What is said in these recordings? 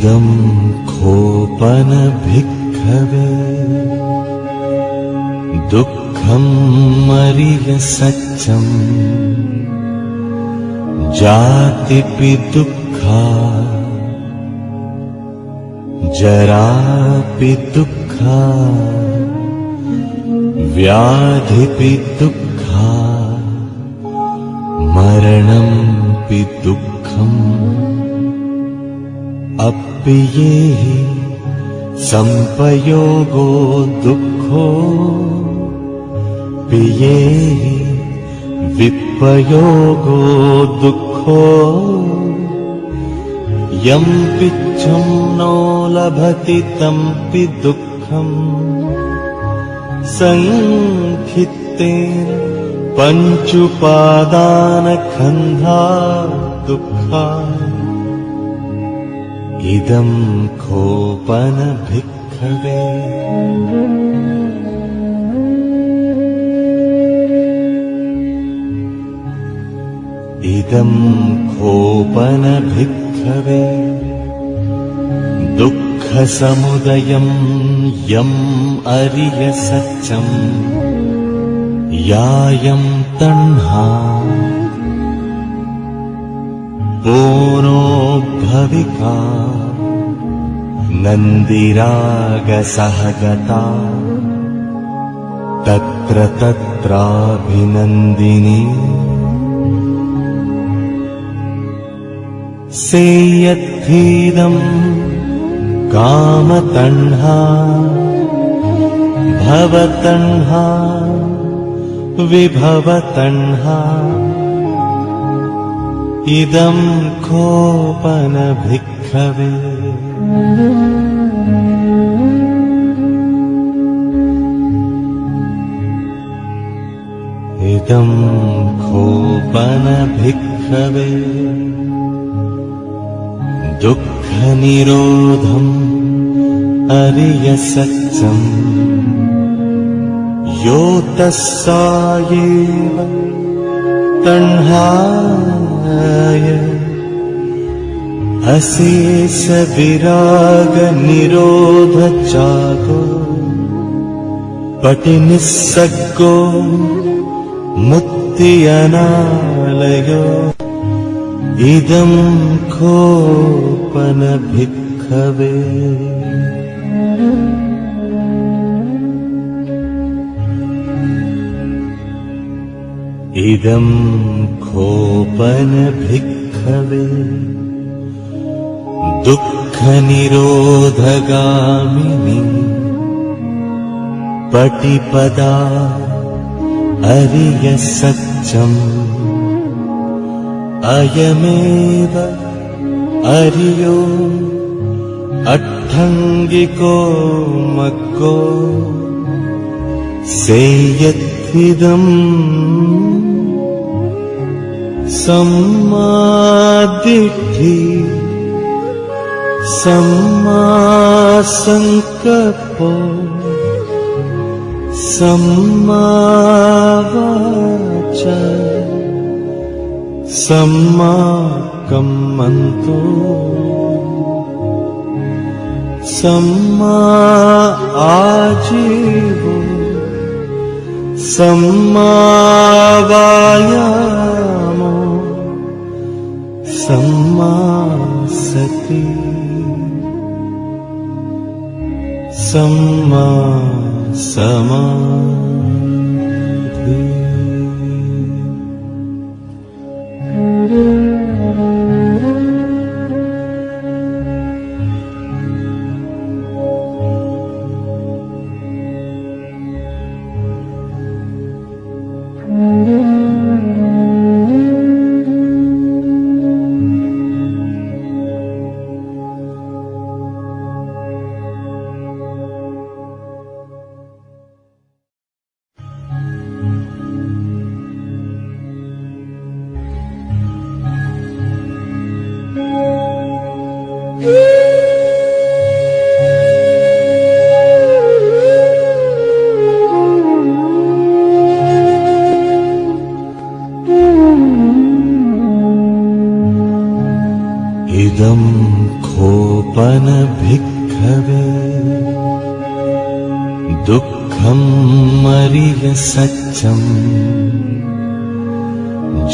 इदं खोपन भिक्खवे दुःखं मरिय सच्चम् जातिपि दुःखा जरापि दुःखा व्याधिपि दुःखा मरणंपि दुःखम् अप्पियेहि संपयोगो दुःखो पियेहि विपयोगो दुःखो यं पिच्छं नो लभति तंपि दुःखम् संखित्तेन पञ्चुपादानखन्धा दुःखा इदं खोपन भिक्खवे इदं खोपन भिक्खवे दुःखसमुदयं यम् अरिय सच्चम् यायं तण्हा पूर्णो भविका नन्दिरागसहगता तत्र तत्राभिनन्दिनी सेयत्थीदं कामतण्हा भवतण्हा विभवतण्हा इदं खोपन भिक्खवे इदं खोपन भिक्खवे दुःखनिरोधम् अरिय सच्चम् यो तस्सायेव तण्हाय अशेष विराग निरोध चागो पटिनिस्सग्गो मुक्ति अनालयो इदं खोपन भिक्खवे इदं खोपन भिक्खवे दुःखनिरोधगामिनी पटिपदा अरिय सच्चम् अयमेव अरियो अट्ठङ्गिको मग्गो सेयत्थिदम् सम्मादिट्ठि सम्मासंकल्पो सम्मावाचा सम्माकम्मन्तो सम्मा आजीवो सम्मावायामो सम्मा सति सम्मा समाधि इदं खोपन खोपन भिक्खवे दुःखं मरिय सच्चम्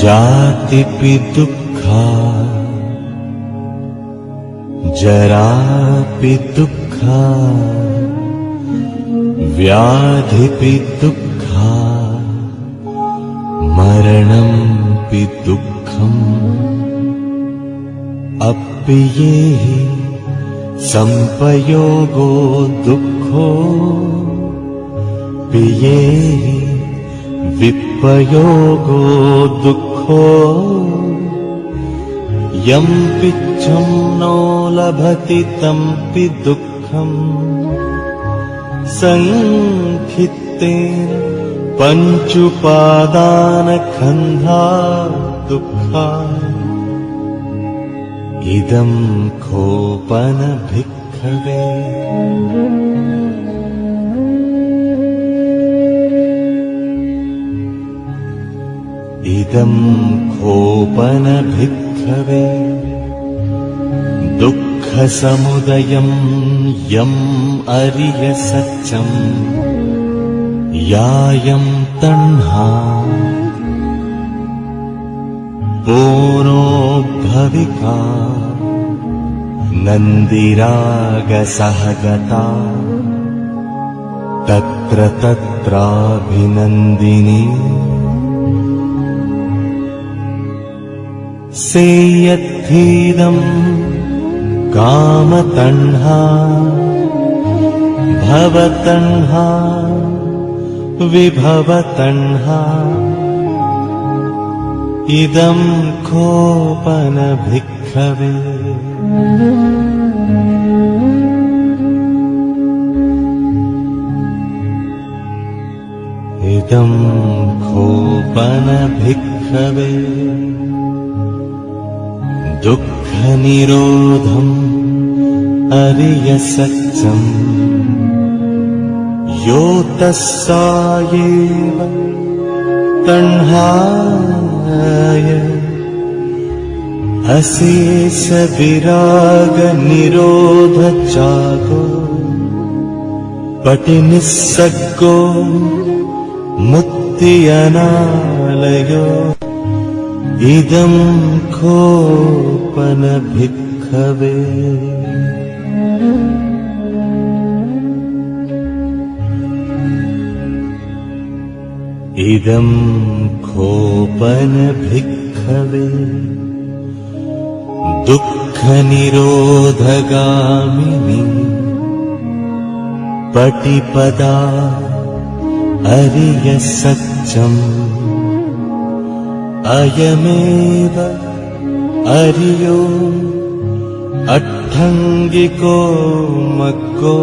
जातिपि दुःखा जरापि दुःखा व्याधिपि दुःखा मरणंपि दुःखम् अप्येहि संपयोगो दुःखो पियेहि विपयोगो दुःखो यं पिच्छं नो लभति तंपि दुःखम् संखित्तेन पञ्चुपादानखन्धा दुःखा इदं खोपन भिक्खवे इदं खोपन भिक्खवे दुःखसमुदयं यम् अरिय सच्चम् यायं तण्हा पूर्णो भविका नन्दिरागसहगता तत्र तत्राभिनन्दिनी सेयत्थीदं कामतण्हा भवतण्हा विभवतण्हा इदं खोपन भिक्खवे इदं खोपन भिक्खवे दुःखनिरोधम् अरिय सच्चम् यो तस्सायेव तण्हाय अशेष विराग निरोध चागो पटिनिस्सग्गो मुक्ति अनालयो इदं खोपन भिक्खवे इदं खोपन भिक्खवे दुःखनिरोधगामिनी पटिपदा अरिय सच्चम् अयमेव अरियो अट्ठङ्गिको मग्गो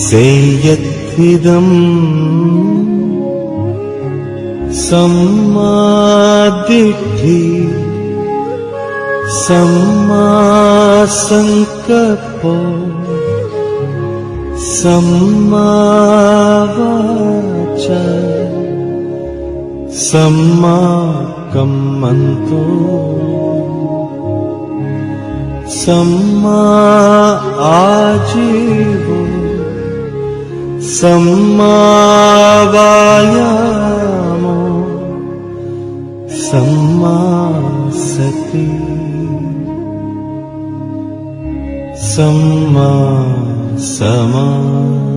सेयत्थिदम् सम्मादिट्ठि सम्मासंकल्पो सम्मावाचा सम्माकम्मन्तो सम्मा आजीवो सम्मावायामो सम्मा सति सम्मा समाधि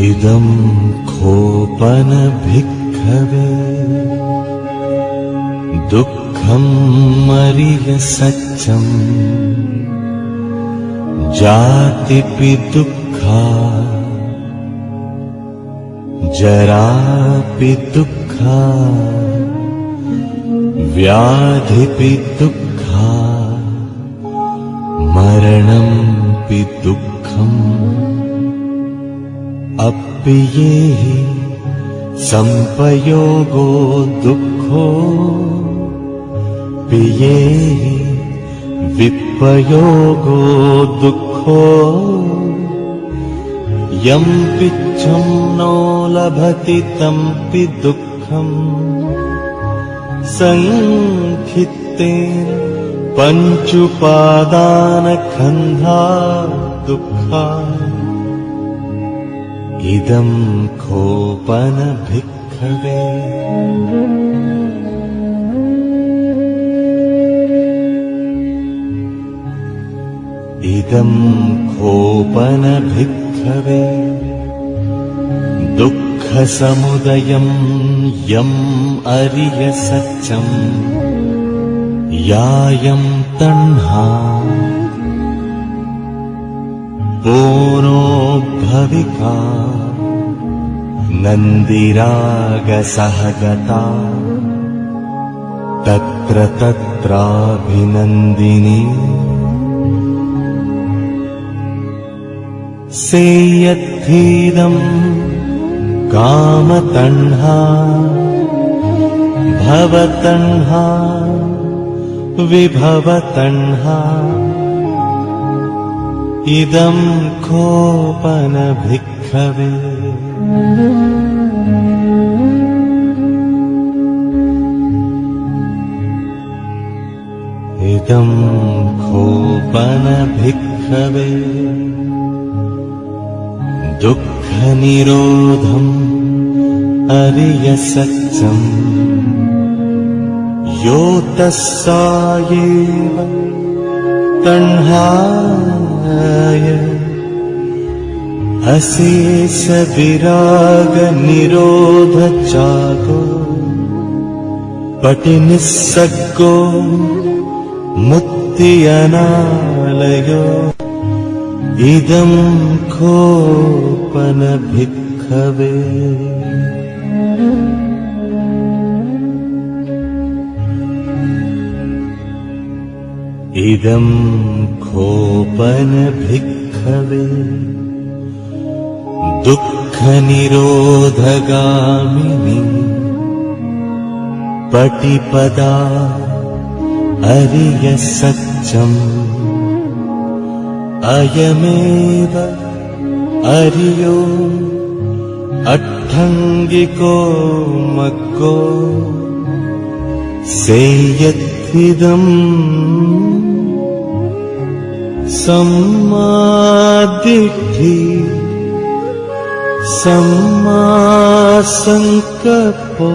इदं खोपन भिक्खवे भिक्खवे दुःखं मरिय सच्चम् जातिपि दुःखा जरापि दुःखा व्याधिपि दुःखा मरणंपि दुःखम् अप्येहि संपयोगो दुःखो पियेहि विपयोगो दुःखो यं पिच्छं नो लभति तंपि दुःखम् संखित्तेन पञ्चुपादानखन्धा दुःखा इदं खोपन भिक्खवे इदं खोपन भिक्खवे दुःखसमुदयं यम् अरिय सच्चम् यायं तण्हा पूर्णोद्भविका नन्दिरागसहगता तत्र तत्राभिनन्दिनी सेयत्थीदं कामतण्हा भवतण्हा विभवतण्हा इदं खोपन भिक्खवे इदं खोपन भिक्खवे दुःखनिरोधम् अरिय सच्चम् यो तस्सायेव तण्हाय अशेष विराग निरोध चागो पटिनिस्सग्गो मुक्ति अनालयो इदं खोपन भिक्खवे इदं खोपन भिक्खवे दुःखनिरोधगामिनी पटिपदा अरिय सच्चम् अयमेव अरियो अट्ठङ्गिको मग्गो सेयत्थिदम् सम्मादिट्ठि सम्मासंकल्पो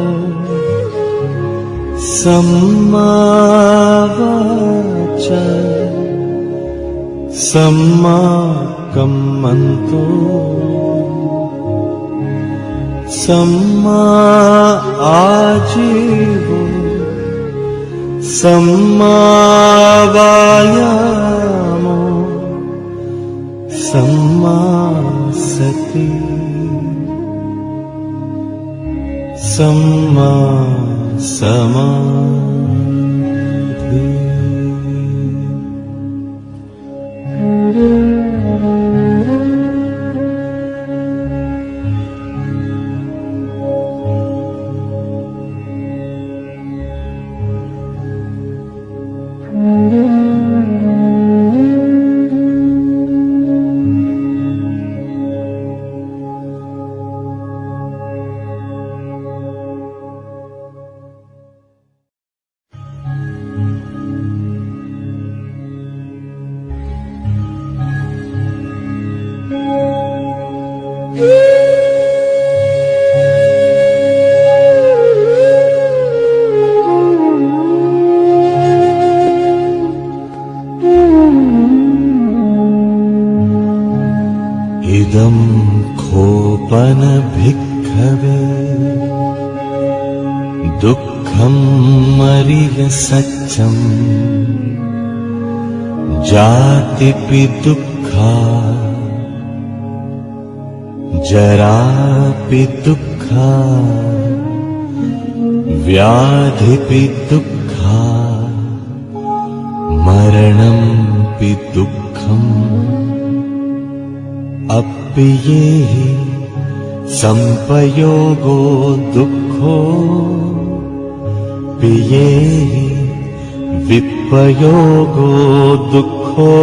सम्मावाचा सम्माकम्मन्तो सम्मा आजीवो सम्मावायामो सम्मा सति सम्मा समाधि इदं खोपन भिक्खवे दुःखं मरिय सत्यं जातिपि दुःखा जरापि दुःखा व्याधिपि दुःखा मरणंपि दुःखम् अप्पियेहि संपयोगो दुःखो पियेहि विपयोगो दुःखो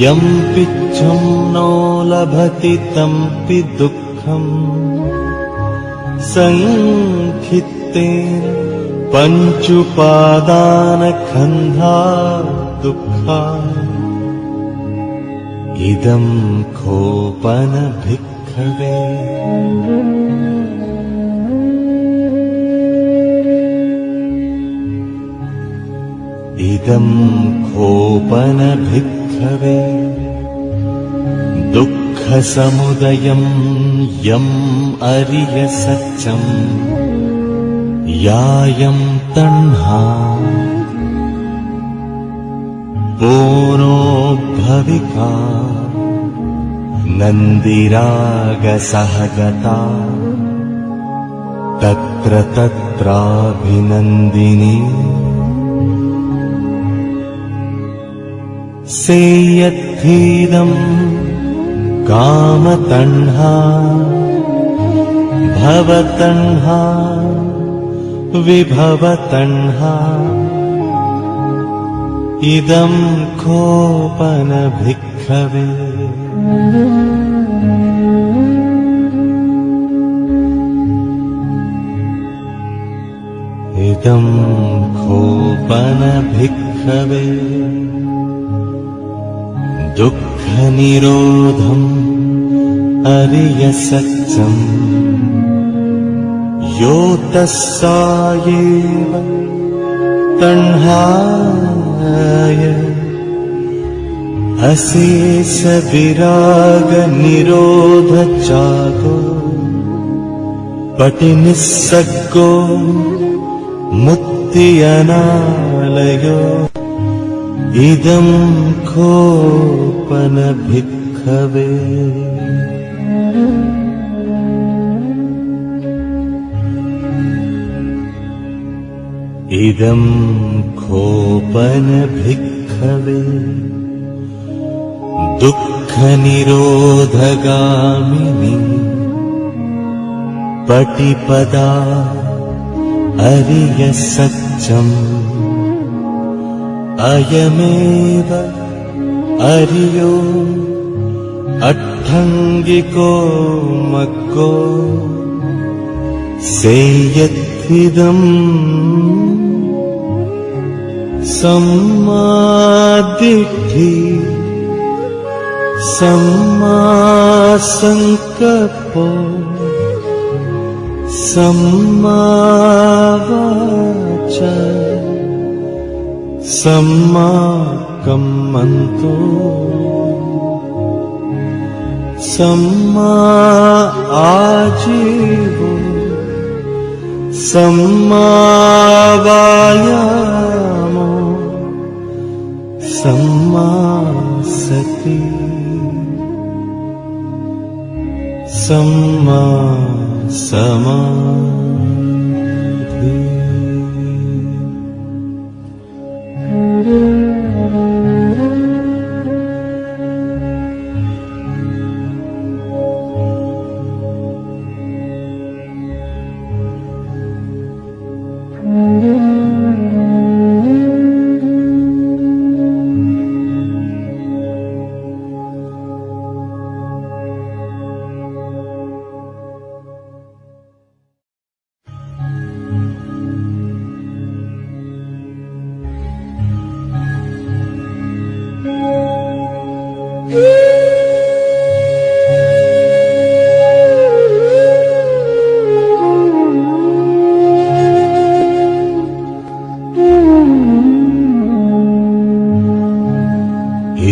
यं पिच्छं नो लभति तंपि दुःखम् संखित्तेन पञ्चुपादानखन्धा दुःखा इदं खोपन भिक्खवे इदं खोपन भिक्खवे दुःखसमुदयं यम् अरिय सत्यं यायं तण्हा पूर्णो भविका नन्दिरागसहगता तत्र तत्राभिनन्दिनी सेयत्थीदं कामतण्हा भवतण्हा विभवतण्हा इदं खोपन भिक्खवे इदं खोपन भिक्खवे दुःखनिरोधम् अरिय सत्यम् यो तस्सायेव तण्हाय अशेष विराग निरोध चागो पटिनिस्सग्गो मुक्ति अनालयो इदं खोपन भिक्खवे इदं खोपन भिक्खवे दुःखनिरोधगामिनी पटिपदा अरिय सत्यम् अयमेव अरियो अट्ठङ्गिको मग्गो सेयत्थिदम् सम्मादिट्ठि सम्मासंकल्पो सम्मावाचा सम्माकम्मन्तो सम्मा आजीवो सम्मावायामो सम्मा सति सम्मा समाधि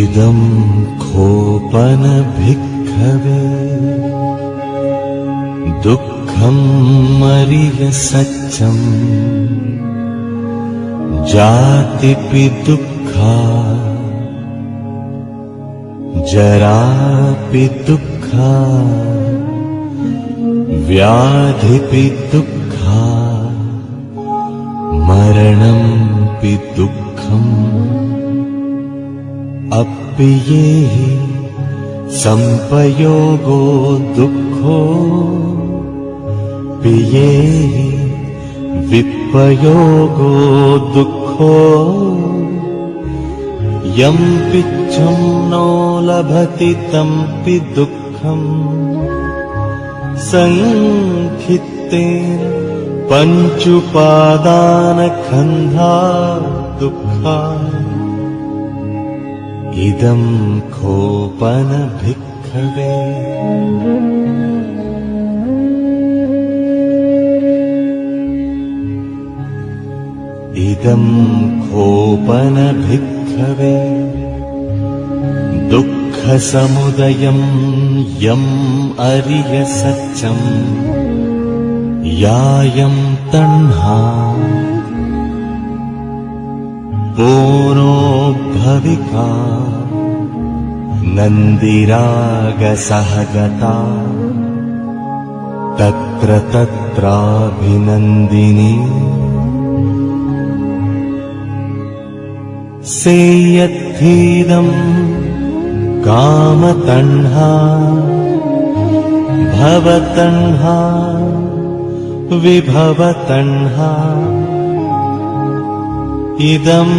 इदं खोपन भिक्खवे दुःख दुःखम् अरिय सत्यम् जातिपि दुःखा जरापि दुःखा व्याधिपि दुःखा मरणंपि दुःखम् अप्येहि संपयोगो दुःखो पियेहि विपयोगो दुःखो यं पिच्छं नो लभति तंपि दुःखम् संखित्तेन पञ्चुपादानखन्धा दुःखा इदं खोपन भिक्खवे इदं खोपन भिक्खवे दुःखसमुदयं यम् अरिय सत्यम् यायं तण्हा पूर्णो भविका नन्दिरागसहगता तत्र तत्राभिनन्दिनी सेयत्थीदं कामतण्हा भवतण्हा विभवतण्हा इदं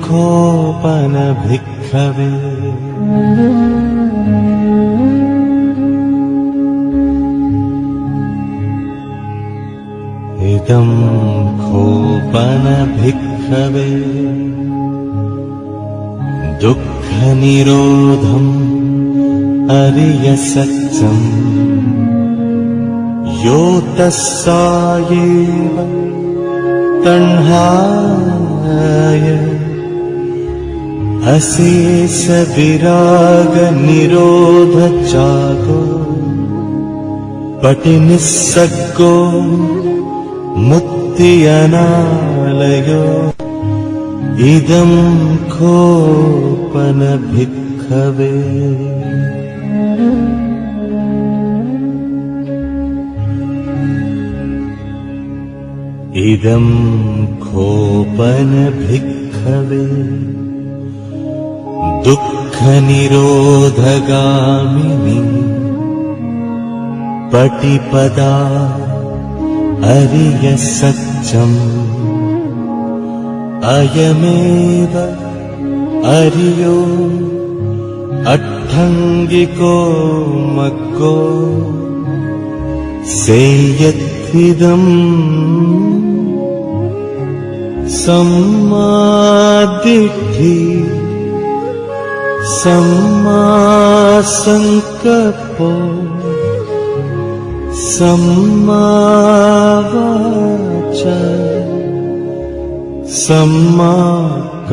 खोपन भिक्खवे इदं खोपन भिक्खवे दुःखनिरोधम् अरिय सत्यम् यो तस्सायेव तण्हाय अशेष विराग निरोध चागो पटिनिस्सग्गो मुक्ति अनालयो इदं खोपन भिक्खवे इदं खोपन भिक्खवे दुःखनिरोधगामिनी पटिपदा अरिय सत्यम् अयमेव अरियो अट्ठङ्गिको मग्गो सेयत्थिदम् सम्मादिट्ठि सम्मासंकल्पो सम्मावाचा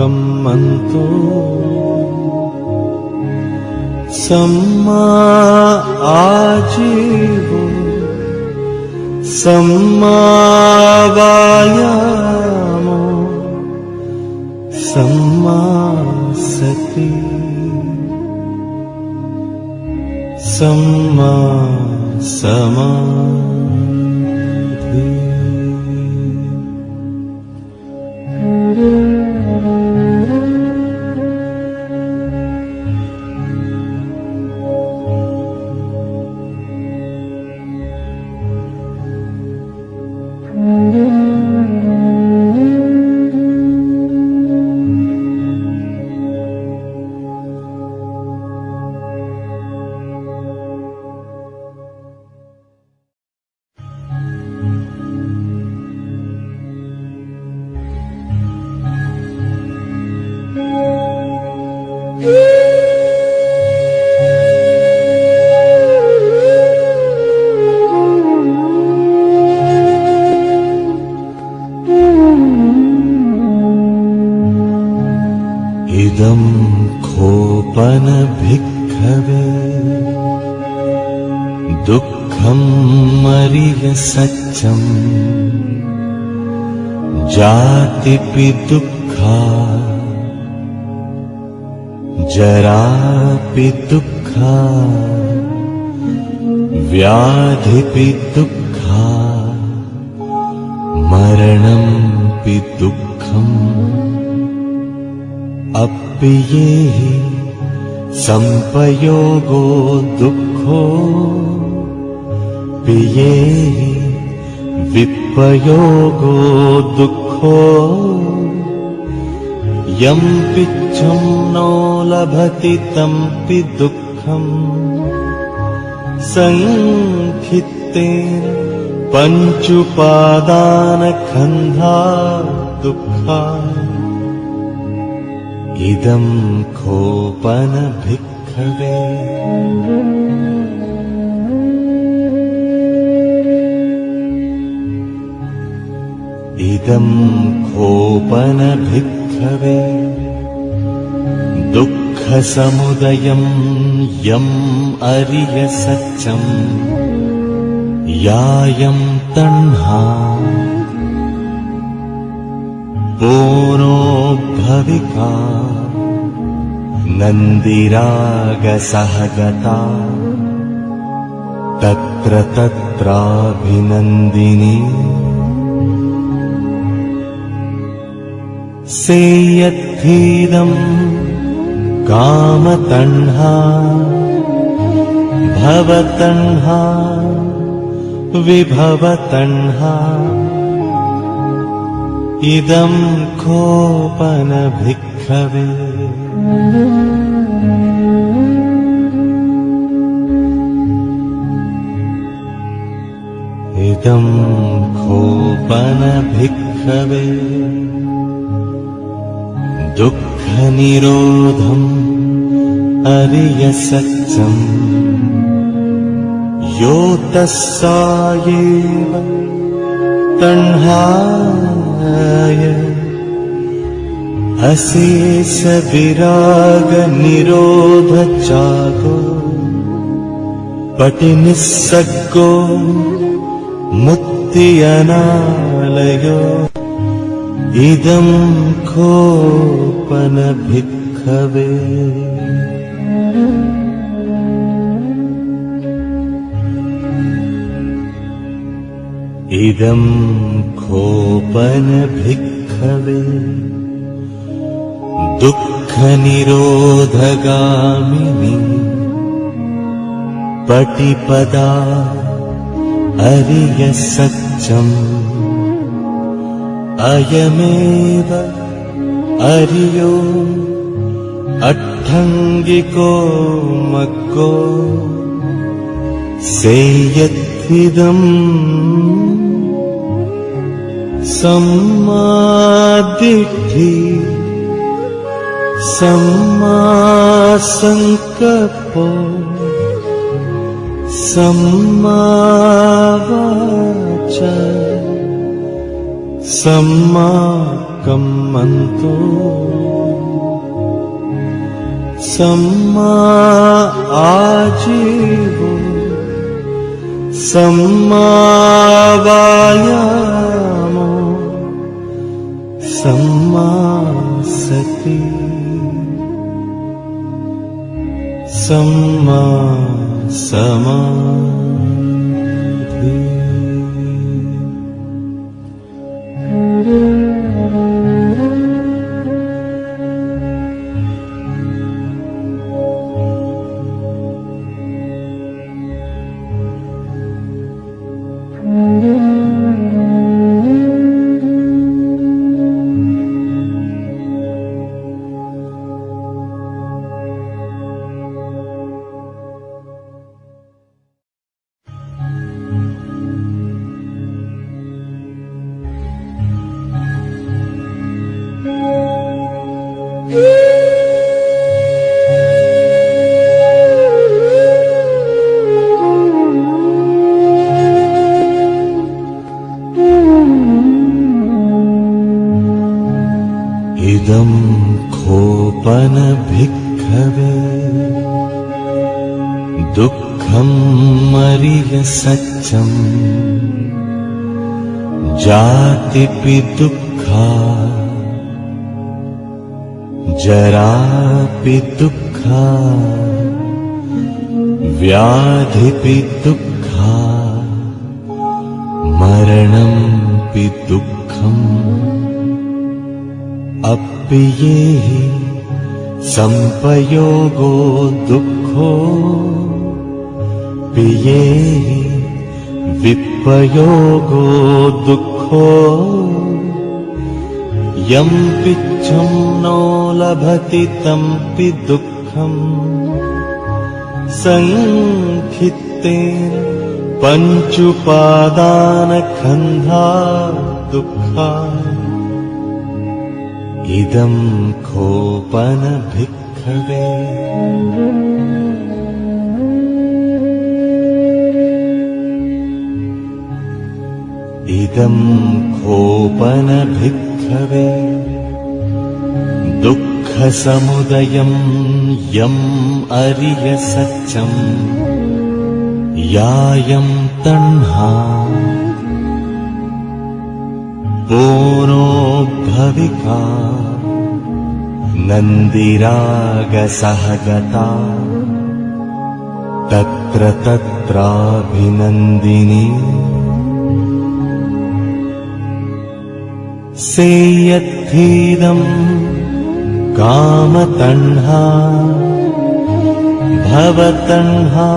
सम्माकम्मन्तो सम्मा आजीवो सम्मावायामो सम्मा सति सम्मा समाधि इदं खोपन भिक्खवे दुःख दुःखम् अरिय सत्यम् जातिपि दुःखा जरापि दुःखा व्याधिपि दुःखा मरणंपि दुःखम् अप्येहि संपयोगो दुःखो पियेहि विपयोगो दुःखो यं पिच्छं नो लभति तंपि दुःखम् संखित्तेन पञ्चुपादानखन्धा दुःखा इदं खोपन भिक्खवे इदं खोपन भिक्खवे दुःखसमुदयं यम् अरिय सत्यम् यायं तण्हा पूर्णो भविका नन्दिरागसहगता तत्र तत्राभिनन्दिनी सेयद्धीदं कामतण्हा भवतण्हा विभवतण्हा इदं खोपन भिक्खवे इदं खोपन भिक्खवे दुःखनिरोधम् अरिय सत्यम् यो तस्सायेव तण्हाय अशेष विराग निरोध चागो पटिनिस्सग्गो मुक्ति अनालयो इदं खोपन भिक्खवे इदं खोपन भिक्खवे दुःखनिरोधगामिनी पटिपदा अरिय सत्यम् अयमेव अरियो अट्ठङ्गिको मग्गो सेयत्विदम् सम्मादिट्ठि सम्मासंकल्पो सम्मावाचा सम्माकम्मन्तो सम्मा आजीवो सम्मावायामो सम्मा सति सम्मा समाधि इदं खोपन भिक्खवे दुःख दुःखम् अरिय सत्यम् जातिपि दुःखा जरापि दुःखा व्याधिपि दुःखा मरणंपि दुःखम् अप्येहि संपयोगो दुःखो पियेहि विपयोगो दुःखो यं पिच्छं नो लभति तंपि दुःखम् संखित्तेन पञ्चुपादानखन्धा दुःखा इदं खोपन भिक्खवे इदं खोपन भिक्खवे दुःखसमुदयं यम् अरिय सत्यम् यायं तण्हा पूर्णोद्भविका नन्दिरागसहगता तत्र तत्राभिनन्दिनी सेयत्थीदं कामतण्हा भवतण्हा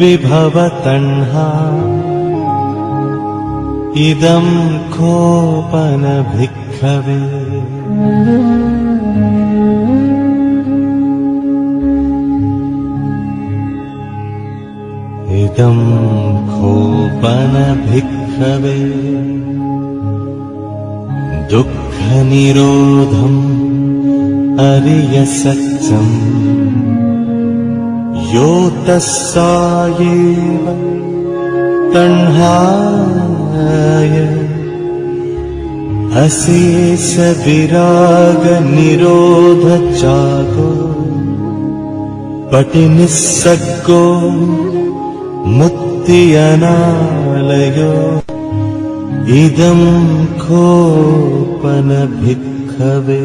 विभवतण्हा इदं खोपन भिक्खवे इदं खोपन भिक्खवे दुःखनिरोधम् अरिय सत्यम् यो तस्सायेव तण्हाय अशेष विराग निरोध जागो पटिनिस्सग्गो मुक्ति अनालयो इदं खोपन भिक्खवे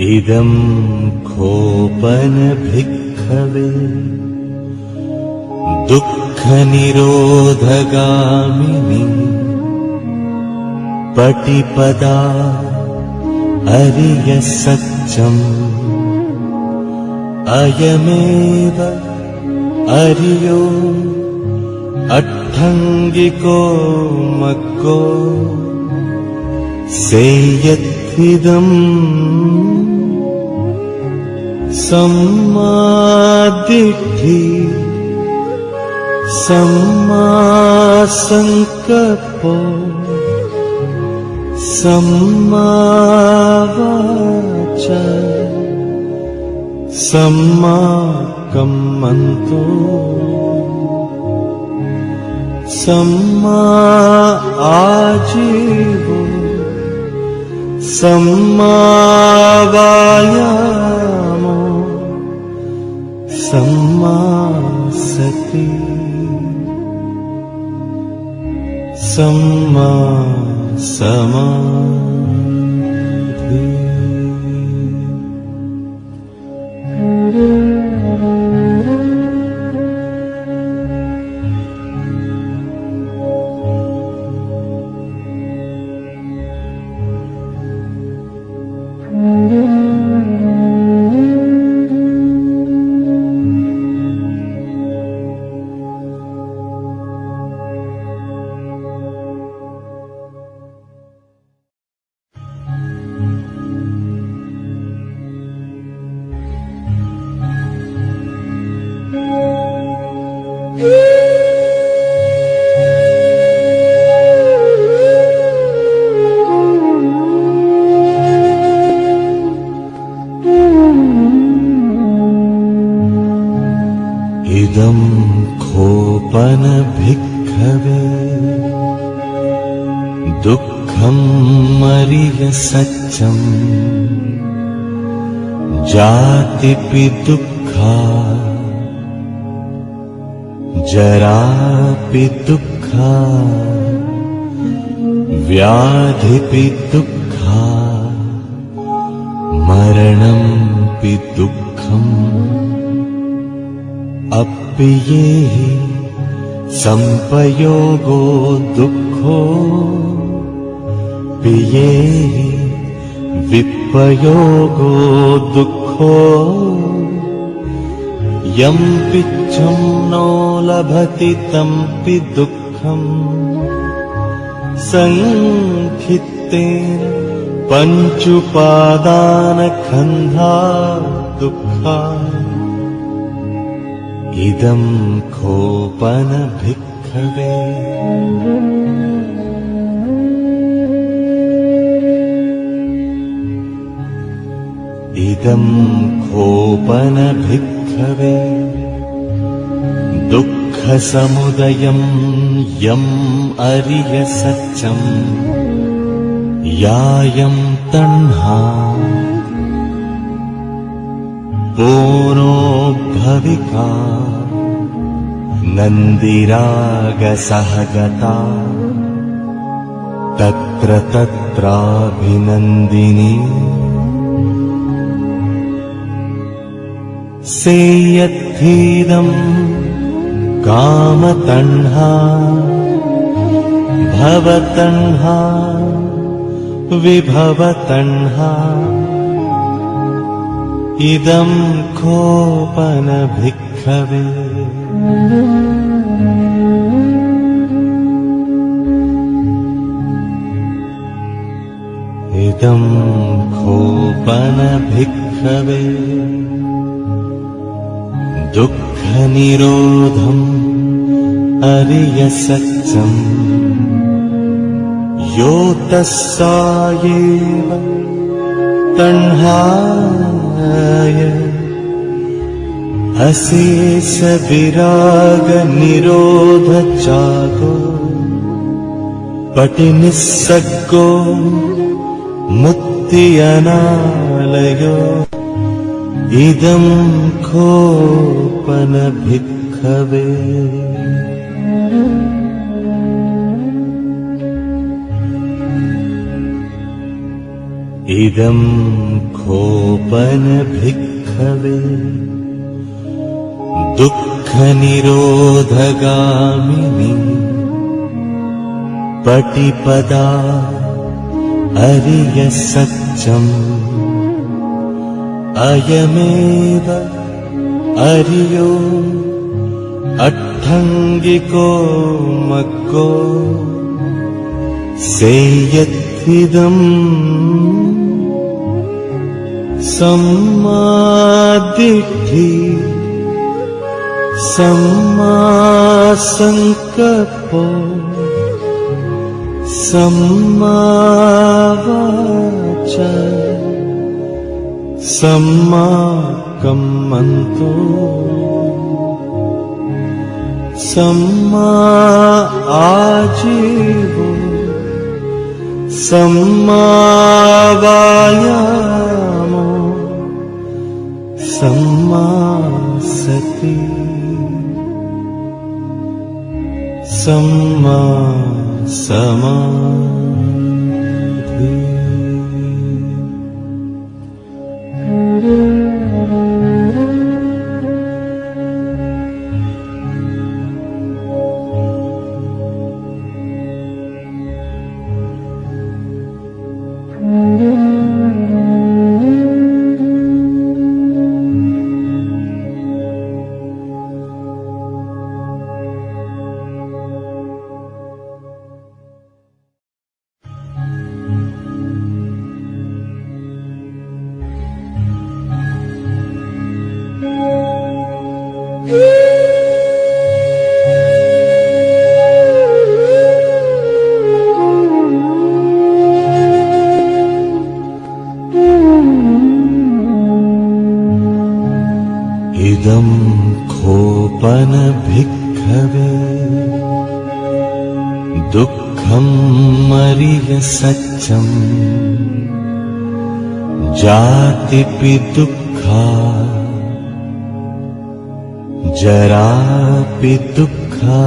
इदं खोपन भिक्खवे दुःखनिरोधगामिनी पटिपदा अरिय सत्यम् अयमेव अरियो अट्ठङ्गिको मग्गो सेयत्थिदम् सम्मादिट्ठि सम्मासंकल्पो सम्मावाचा सम्माकम्मन्तो सम्मा आजीवो सम्मावायामो सम्मा सति सम्मा समाधि इदं खोपन भिक्खवे दुःख दुःखमरिय सत्यम् जातिपि दुःखा जरापि दुःखा व्याधिपि दुःखा मरणंपि दुःखम् अप्येहि संपयोगो दुःखो पियेहि विपयोगो दुःखो यं पिच्छं नो लभति तंपि दुःखम् संखित्तेन पञ्चुपादानखन्धा दुःखा इदं खोपन भिक्खवे इदं खोपन भिक्खवे दुःखसमुदयं यम् अरिय सत्यम् यायं तण्हा पूर्णोद्भविका नन्दिरागसहगता तत्र तत्राभिनन्दिनी सेयत्थीदं कामतण्हा भवतण्हा विभवतण्हा इदं खोपन भिक्खवे इदं खोपन भिक्खवे दुःखनिरोधम् अरिय सत्यम् यो तस्सायेव तण्हाय अशेष विराग निरोध चागो पटिनिस्सग्गो मुक्ति अनालयो इदं खोपन भिक्खवे इदं खोपन भिक्खवे दुःखनिरोधगामिनी पटिपदा अरिय सत्यम् अयमेव अरियो अट्ठङ्गिको मग्गो सेयत्थिदम् सम्मादिट्ठि सम्मासंकल्पो सम्मावाचा सम्माकम्मन्तो सम्मा आजीवो सम्मावायामो सम्मा सति सम्मा समाधि इदं खोपन भिक्खवे दुःख दुःखम् अरिय सत्यम् जातिपि दुःखा जरापि दुःखा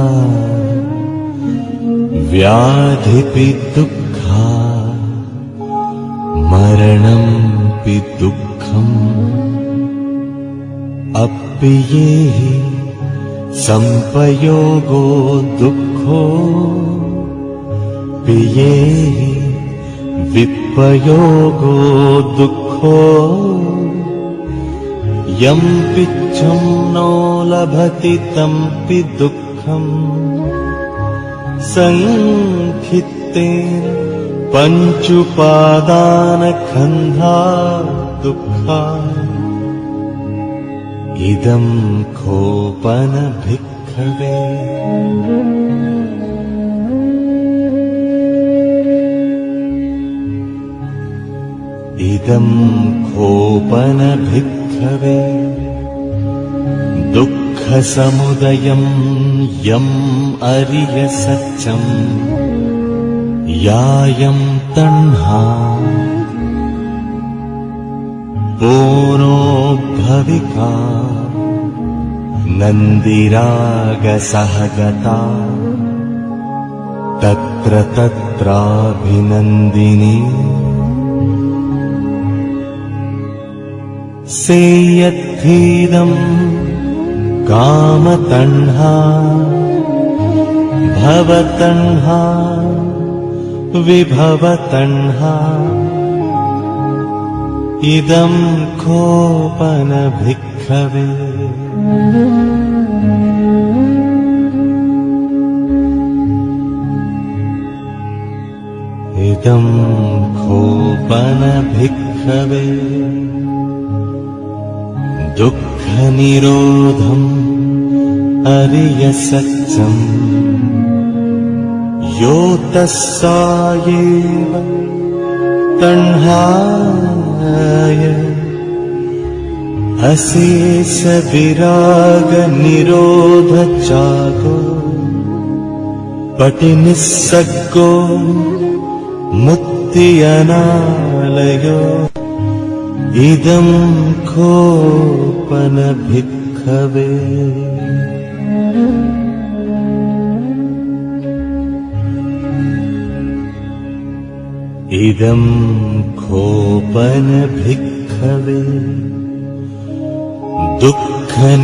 व्याधिपि दुःखा मरणंपि दुःखम् अप्येहि संपयोगो दुःखो पियेहि विपयोगो दुःखो यं पिच्छं नो लभति तंपि दुःखम् संखित्तेन पञ्चुपादानखन्धा दुःखा इदं खोपन भिक्खवे इदं खोपन भिक्खवे दुःखसमुदयं यम् अरिय सत्यम् यायं तण्हा पूर्णो भविका नन्दिरागसहगता तत्र तत्राभिनन्दिनी सेयत्थीदम् कामतण्हा भवतण्हा विभवतण्हा इदं खोपन भिक्खवे इदं खोपन भिक्खवे दुःखनिरोधम् अरिय सत्यम् यो तस्सायेव तण्हाय अशेष विराग निरोध चागो पटिनिस्सग्गो मुक्ति अनालयो इदं खोपन भिक्खवे इदं खोपन भिक्खवे दुःखनिरोधगामिनी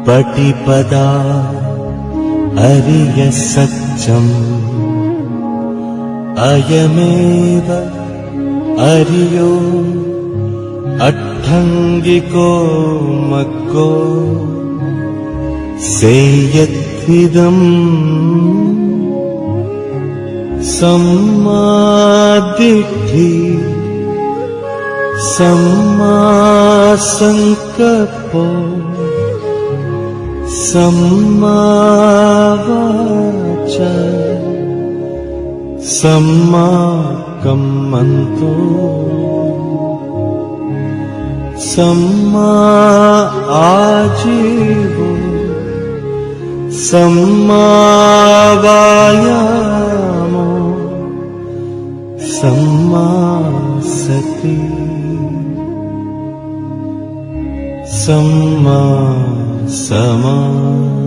पटिपदा अरिय सत्यम् अयमेव अरियो अट्ठङ्गिको मग्गो सेयत्थिदम् सम्मादिट्ठि सम्मासंकल्पो सम्मावाचा सम्माकम्मन्तो सम्मा आजीवो सम्मावायामो सम्मा सति सम्मा समाधि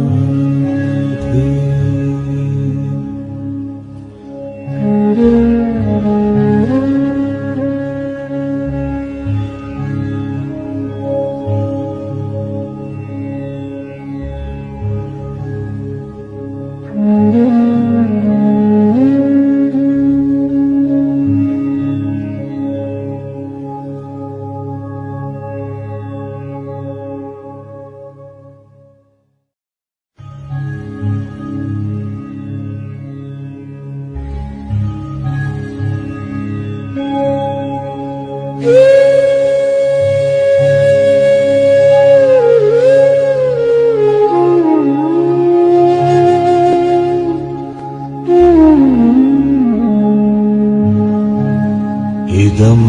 इदं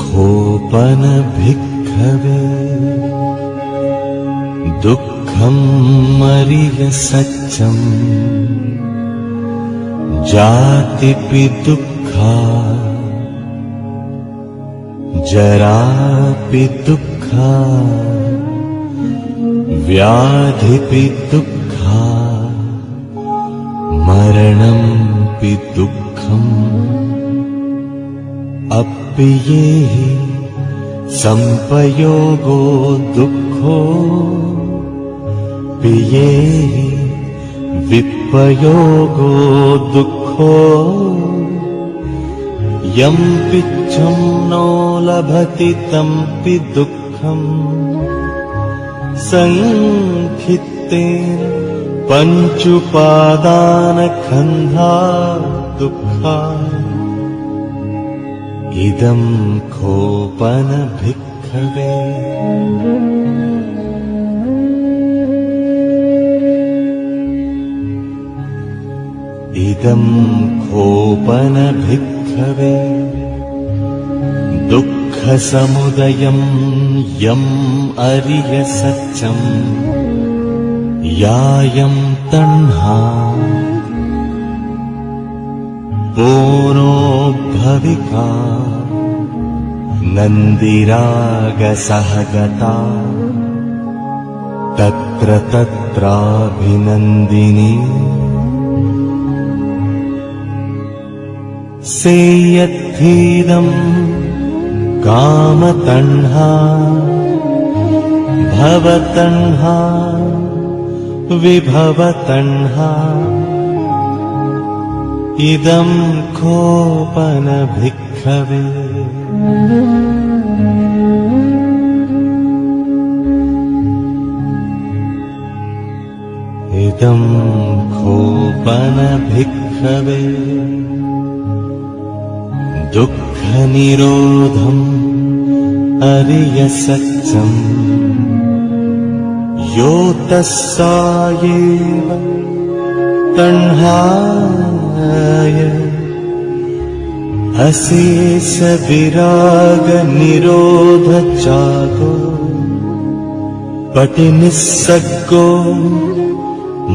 खोपन भिक्खवे दुःख दुःखमरिय सत्यम् जातिपि दुःखा जरापि दुःखा व्याधिपि दुःखा मरणंपि दुःखम् अप्येहि संपयोगो दुःखो पियेहि विपयोगो दुःखो यं पिच्छं नो लभति तंपि दुःखम् संखित्तेन पञ्चुपादानखन्धा दुःखा इदं खोपन भिक्खवे इदं खोपन भिक्खवे दुःखसमुदयं यम् अरिय सत्यम् यायं तण्हा पूर्णो भविका नन्दिरागसहगता तत्र तत्राभिनन्दिनी सेयत्थीदं कामतण्हा भवतण्हा विभवतण्हा इदं खोपन भिक्खवे इदं खोपन भिक्खवे दुःखनिरोधम् अरिय सत्यम् यो तस्सायेव तण्हाय अशेष विराग निरोध चागो पटिनिस्सग्गो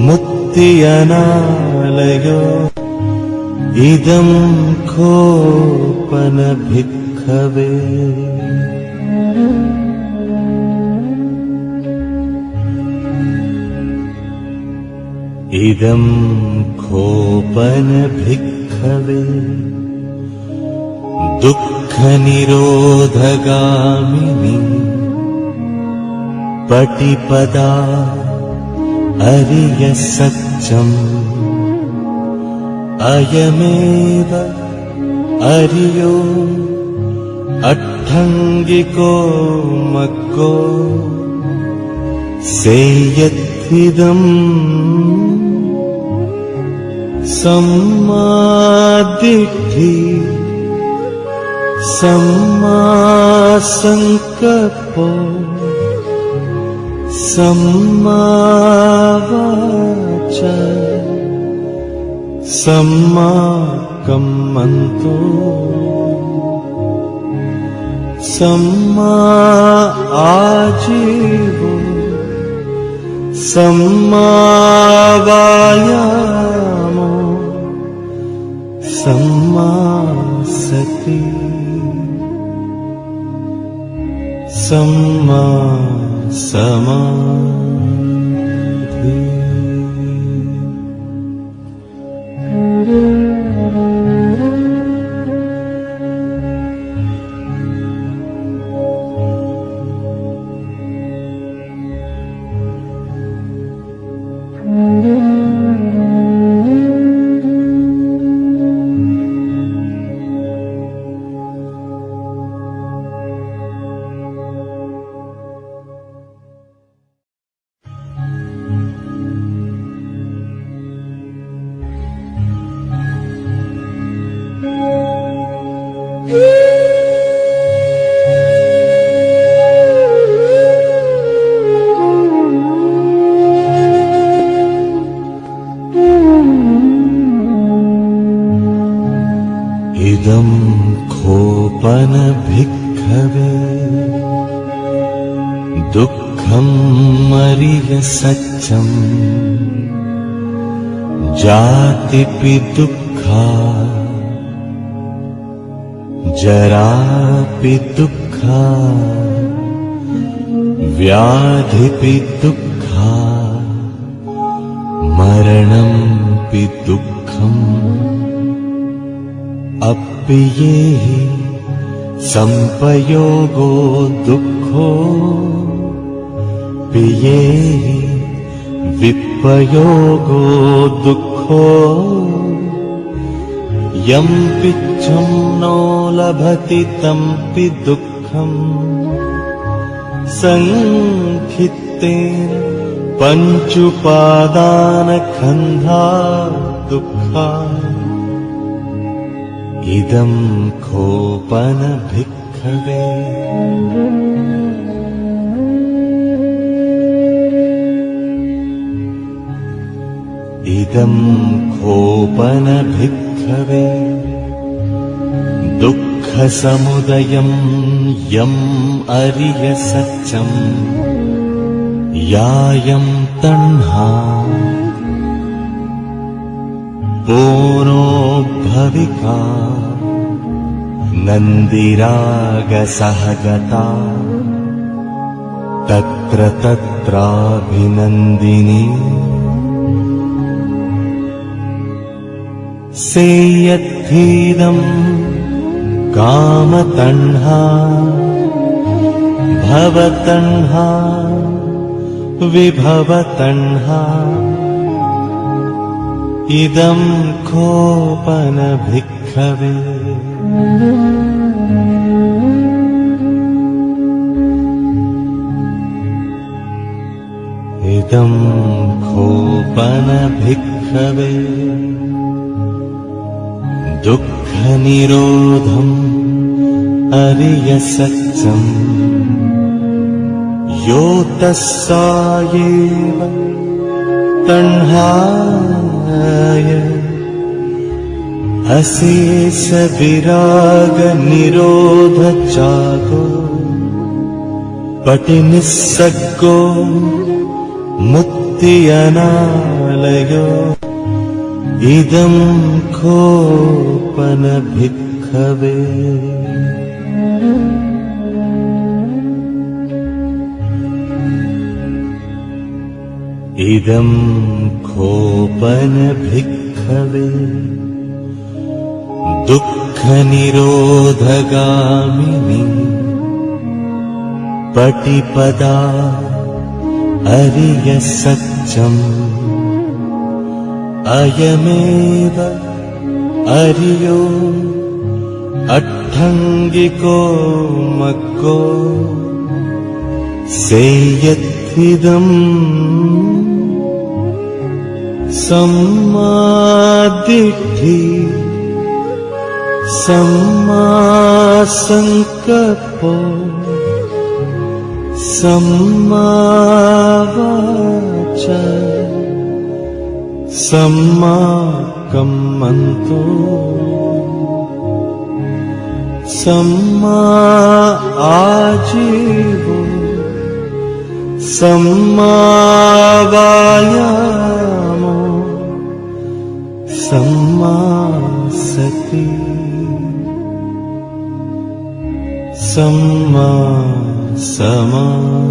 मुक्ति अनालयो इदं खोपन भिक्खवे इदं खोपन भिक्खवे दुःखनिरोधगामिनी पटिपदा अरिय सत्यम् अयमेव अरियो अट्ठङ्गिको मग्गो सेयत्थिदम् सम्मादिट्ठि सम्मासंकल्पो सम्मावाचा सम्माकम्मन्तो सम्मा आजीवो सम्मावायामो सम्मा सति सम्मा समाधि इदं खोपन भिक्खवे दुःख दुःखं मरिय सच्चं जातिपि दुःखा जरापि दुःखा व्याधिपि दुःखा मरणंपि दुःखम् अप्पियेहि संपयोगो दुःखो पियेहि विपयोगो दुःखो यं पिच्छं नो लभति तंपि दुःखम् संखित्तेन पञ्चुपादानखन्धा दुःखा इदं खोपन भिक्खवे इदं खोपन भिक्खवे दुःखसमुदयं यम् अरिय सच्चं यायं तण्हा पूर्णो भविका नन्दिरागसहगता तत्र तत्राभिनन्दिनी सेयत्थीदं कामतण्हा भवतण्हा विभवतण्हा इदं खोपन भिक्खवे इदं खोपन भिक्खवे दुःखनिरोधम् अरिय सच्चं यो तस्सायेव तण्हाय अशेष विराग निरोध चागो पटिनिस्सग्गो मुक्ति अनालयो इदं खोपन भिक्खवे इदं खोपन भिक्खवे दुःखनिरोधगामिनी पटिपदा अरिय सच्चं अयमेव अरियो अट्ठङ्गिको मग्गो सेयत्थिदम् सम्मादिट्ठि सम्मासङ्कल्पो सम्मावाचा सम्माकम्मन्तो सम्मा आजीवो सम्मावायामो सम्मा सति सम्मा समाधि